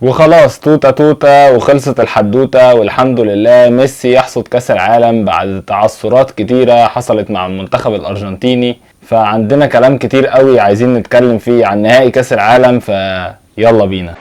وخلاص توتا توتا وخلصت الحدوتة، والحمد لله ميسي يحصد كاس العالم بعد تعثرات كتيرة حصلت مع المنتخب الارجنتيني. فعندنا كلام كتير قوي عايزين نتكلم فيه عن نهائي كاس العالم، فيلا بينا.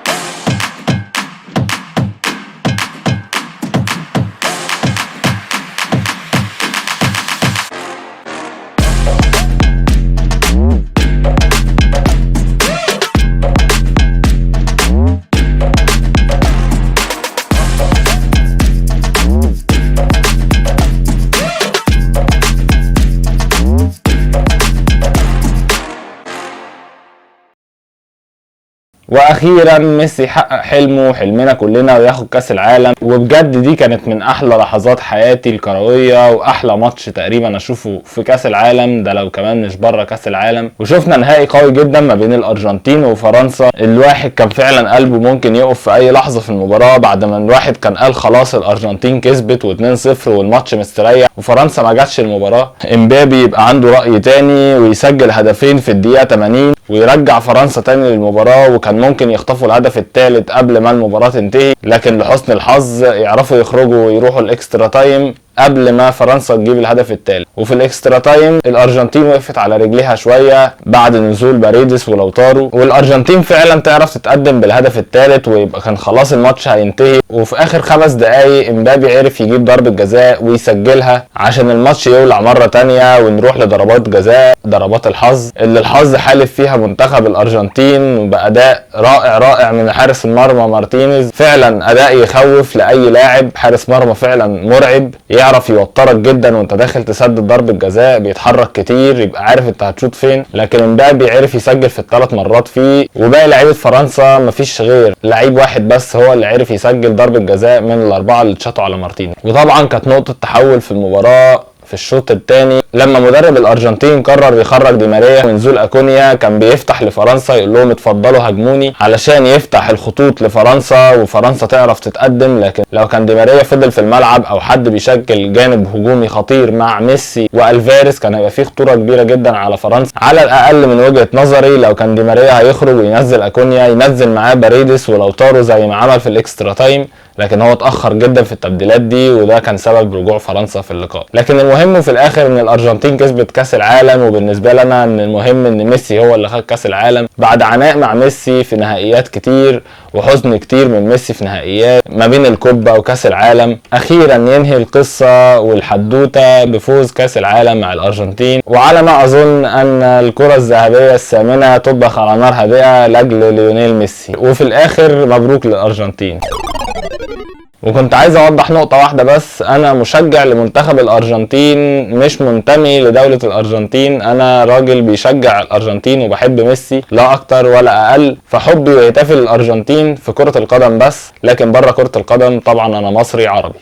واخيرا ميسي حقق حلمه وحلمنا كلنا وياخد كاس العالم، وبجد دي كانت من احلى لحظات حياتي الكرويه واحلى ماتش تقريبا اشوفه في كاس العالم ده، لو كمان مش بره كاس العالم. وشفنا نهائي قوي جدا ما بين الارجنتين وفرنسا. الواحد كان فعلا قلبه ممكن يقف في اي لحظه في المباراه، بعد ما الواحد كان قال خلاص الارجنتين كسبت و2-0 والماتش مستريح وفرنسا ما جاتش المباراه. امبابي يبقى عنده راي تاني ويسجل هدفين في الدقيقه 80 ويرجع فرنسا تاني للمباراه، وكان ممكن يخطفوا الهدف الثالث قبل ما المباراه تنتهي، لكن لحسن الحظ يعرفوا يخرجوا ويروحوا الاكسترا تايم قبل ما فرنسا تجيب الهدف الثالث. وفي الاكسترا تايم الارجنتين وقفت على رجليها شويه بعد نزول باريدس ولوتارو، والارجنتين فعلا تعرف تتقدم بالهدف الثالث ويبقى كان خلاص الماتش هينتهي. وفي اخر 5 دقايق امبابي عرف يجيب ضربه جزاء ويسجلها عشان الماتش يولع مره تانية ونروح لضربات جزاء، ضربات الحظ اللي الحظ حالف فيها منتخب الارجنتين باداء رائع من حارس المرمى مارتينيز. فعلا اداء يخوف لاي لاعب، حارس مرمى فعلا مرعب، يعرف يوترك جدا وانت داخل تسدد ضربه جزاء، بيتحرك كتير يبقى عارف انت هتشوط فين. لكن امبابي عرف يسجل في ال3 مرات فيه، وباقي لعيبه فرنسا مفيش غير لعيب واحد بس هو اللي عرف يسجل ضربه جزاء من ال4 اللي اتشاطوا على مارتينيز. وطبعا كانت نقطه تحول في المباراه في الشوط الثاني لما مدرب الارجنتين قرر يخرج دي ماريا ونزول اكونيا. كان بيفتح لفرنسا يقول لهم اتفضلوا هاجموني علشان يفتح الخطوط لفرنسا وفرنسا تعرف تتقدم. لكن لو كان دي ماريا فضل في الملعب او حد بيشكل جانب هجومي خطير مع ميسي والفاريز كان هيبقى فيه خطوره كبيره جدا على فرنسا. على الاقل من وجهه نظري لو كان دي ماريا هيخرج وينزل اكونيا ينزل معاه باريدس ولوتارو زي ما عمل في الاكسترا تايم، لكن هو اتاخر جدا في التبديلات دي وده كان سبب رجوع فرنسا في اللقاء. لكن المهم في الاخر ان الارجنتين كسبت كاس العالم، وبالنسبه لنا ان المهم ان ميسي هو اللي خد كاس العالم بعد عناء مع ميسي في نهائيات كتير وحزن كتير من ميسي في نهائيات ما بين الكوبا وكاس العالم. اخيرا ينهي القصه والحدوته بفوز كاس العالم مع الارجنتين، وعلى ما اظن ان الكره الذهبيه الثامنه تطبخ على نار هادئه لاجل ليونيل ميسي. وفي الاخر مبروك للارجنتين. وكنت عايز اوضح نقطة واحدة بس، انا مشجع لمنتخب الارجنتين مش منتمي لدولة الارجنتين، انا راجل بيشجع الارجنتين وبحب ميسي لا اكتر ولا اقل. فحبي وهتافي للارجنتين في كرة القدم بس، لكن بره كرة القدم طبعا انا مصري عربي.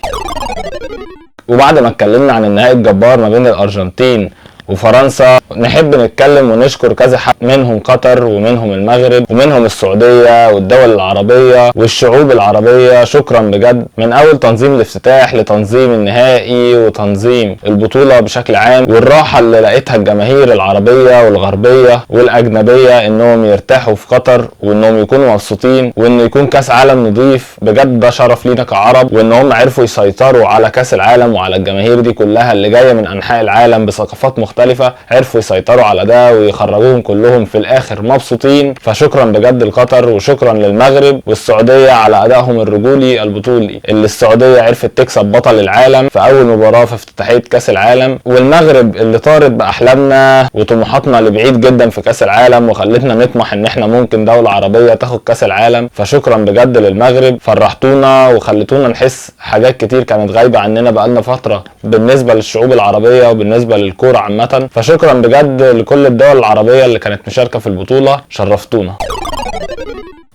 وبعد ما اتكلمنا عن النهائي الجبار ما بين الارجنتين وفرنسا نحب نتكلم ونشكر كذا حد، منهم قطر ومنهم المغرب ومنهم السعودية والدول العربية والشعوب العربية. شكرا بجد من اول تنظيم الافتتاح لتنظيم النهائي وتنظيم البطولة بشكل عام، والراحة اللي لقيتها الجماهير العربية والغربية والاجنبية انهم يرتاحوا في قطر وانهم يكونوا مبسوطين وان يكون كاس عالم نضيف. بجد ده شرف لينا كعرب، وان هم عرفوا يسيطروا على كاس العالم وعلى الجماهير دي كلها اللي جاية من انحاء العالم بثقافات مختلفة، عرفوا يسيطروا على ده ويخرجوهم كلهم في الاخر مبسوطين. فشكرا بجد لقطر وشكرا للمغرب والسعودية على ادائهم الرجولي البطولي اللي السعودية عرفت تكسب بطل العالم في اول مباراة في افتتاحية كاس العالم، والمغرب اللي طارت باحلامنا وطموحاتنا لبعيد جدا في كاس العالم وخلتنا نطمح ان احنا ممكن دولة عربية تاخد كاس العالم. فشكرا بجد للمغرب، فرحتونا وخلتونا نحس حاجات كتير كانت غايبة عننا بقالنا فترة بالنسبة للشعوب العربية وبالنسبة للكورة عامة. فشكرا بجد لكل الدول العربية اللي كانت مشاركة في البطولة، شرفتونا.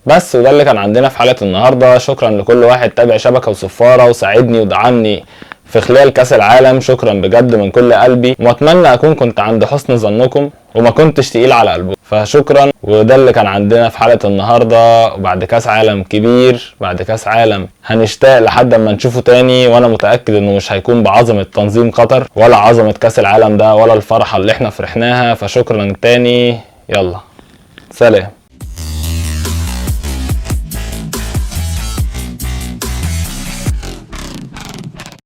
بس وده اللي كان عندنا في حلقة النهاردة. شكرا لكل واحد تابع شبكة وصفارة وساعدني ودعمني في خلال كاس العالم، شكرا بجد من كل قلبي، واتمنى اكون كنت عند حسن ظنكم وما كنتش تقيل على قلبكم. فشكرا، وده اللي كان عندنا في حلقة النهاردة. وبعد كاس عالم كبير، بعد كاس عالم هنشتاق لحد ما نشوفه تاني، وانا متأكد انه مش هيكون بعظمة تنظيم قطر ولا عظمة كاس العالم ده ولا الفرحة اللي احنا فرحناها. فشكرا تاني، يلا سلام.